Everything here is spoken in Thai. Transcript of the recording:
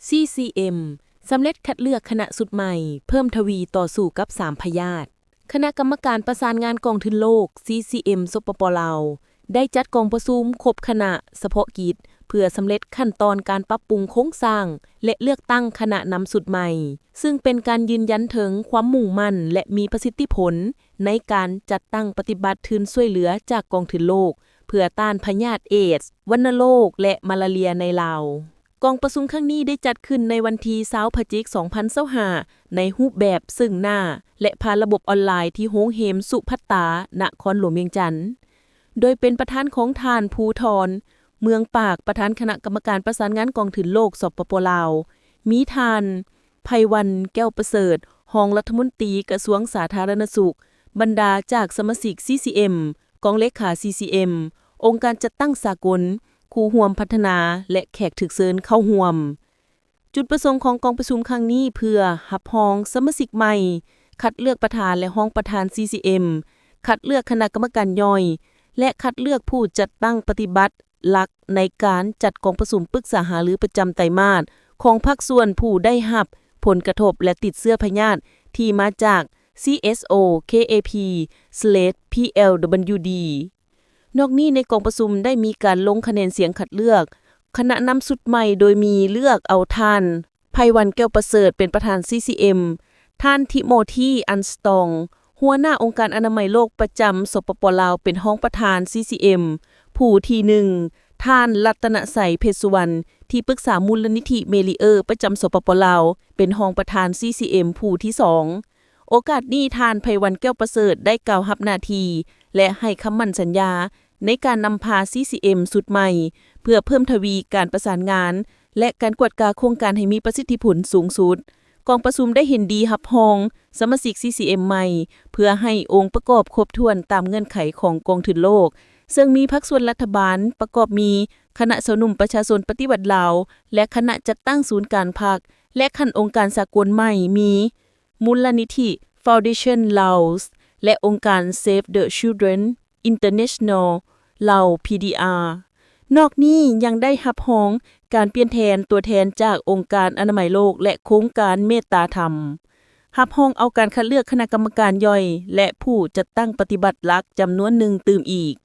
CCM สำเร็จคัดเลือกคณะสุดใหม่เพิ่มทวีต่อสู้กับ3พยาธิคณะกรรมการประสานงานกองทุนโลก CCM สปป.ลาวได้จัดกองประชุมครบคณะเฉพาะกิจเพื่อสำเร็จขั้นตอนการปรับปรุงโครงสร้างและเลือกตั้งคณะนำสุดใหม่ซึ่งเป็นการยืนยันถึงความมุ่งมั่นและมีประสิทธิผลในการจัดตั้งปฏิบัติทุนช่วยเหลือจากกองทุนโลกเพื่อต้านพยาธิเอดส์วัณโรคและมาลาเรียในลาวกองประชุมครั้งนี้ได้จัดขึ้นในวันที่20พฤศจิกายน2025ในรูปแบบซึ่งหน้าและผ่านระบบออนไลน์ที่โรงแรมสุภัตตานครหลวงเวียงจันทน์โดยเป็นประธานของท่านภูธรเมืองปากประธานคณะกรรมการประสานงานกองทุนโลกสปป.ลาวมีท่านไพวันแก้วประเสริฐรองรัฐมนตรีกระทรวงสาธารณสุขบรรดาจากสมาชิก CCM กองเลขา CCM องค์การจัดตั้งสากลคู่ร่วมพัฒนาและแขกถึกเชิญเข้าร่วมจุดประสงค์ของกองประชุมครั้งนี้เพื่อรับรองสมาชิกใหม่คัดเลือกประธานและรองประธาน CCM คัดเลือกคณะกรรมการย่อยและคัดเลือกผู้จัดตั้งปฏิบัติหลักในการจัดกองประชุมปรึกษาหารือประจำไตรมาสของภาคส่วนผู้ได้รับผลกระทบและติดเชื้อพยาธิที่มาจาก CSO KAP/PLWD นอกนี้ในกองประชุมได้มีการลงคะแนนเสียงคัดเลือกคณะนำสุดใหม่โดยมีเลือกเอาท่านไพวันแก้วประเสริฐเป็นประธาน CCM ท่านทิโมธีอันสตองหัวหน้าองค์การอนามัยโลกประจำสปป.ลาวเป็นรองประธาน CCM ผู้ที่1ท่านรัตนไสยเพชรสุวรรณที่ปรึกษามูลนิธิเมลิเออร์ประจำสปป.ลาวเป็นรองประธาน CCM ผู้ที่2โอกาสนี้ท่านไพวันแก้วประเสริฐได้กล่าวรับหน้าที่และให้คำมั่นสัญญาในการนำพา CCM สุดใหม่เพื่อเพิ่มทวีการประสานงานและการกวดกาโครงการให้มีประสิทธิผลสูงสุดกองประชุมได้เห็นดีรับรองสมาชิก CCM ใหม่เพื่อให้องค์ประกอบครบถ้วนตามเงื่อนไขของกองทุนโลกซึ่งมีภาคส่วนรัฐบาลประกอบมีคณะสนุมประชาชนปฏิวัติลาวและคณะจัดตั้งศูนย์การพักและคันองค์การสากลใหม่มีมูลนิธิ Foundation Laos และองค์การ Save the Children International ลาว PDR นอกนี้ยังได้รับรองการเปลี่ยนแทนตัวแทนจากองค์การอนามัยโลกและโครงการเมตตาธรรมรับรองเอาการคัดเลือกคณะกรรมการย่อยและผู้จัดตั้งปฏิบัติหลักจำนวนหนึ่งตื่มอีก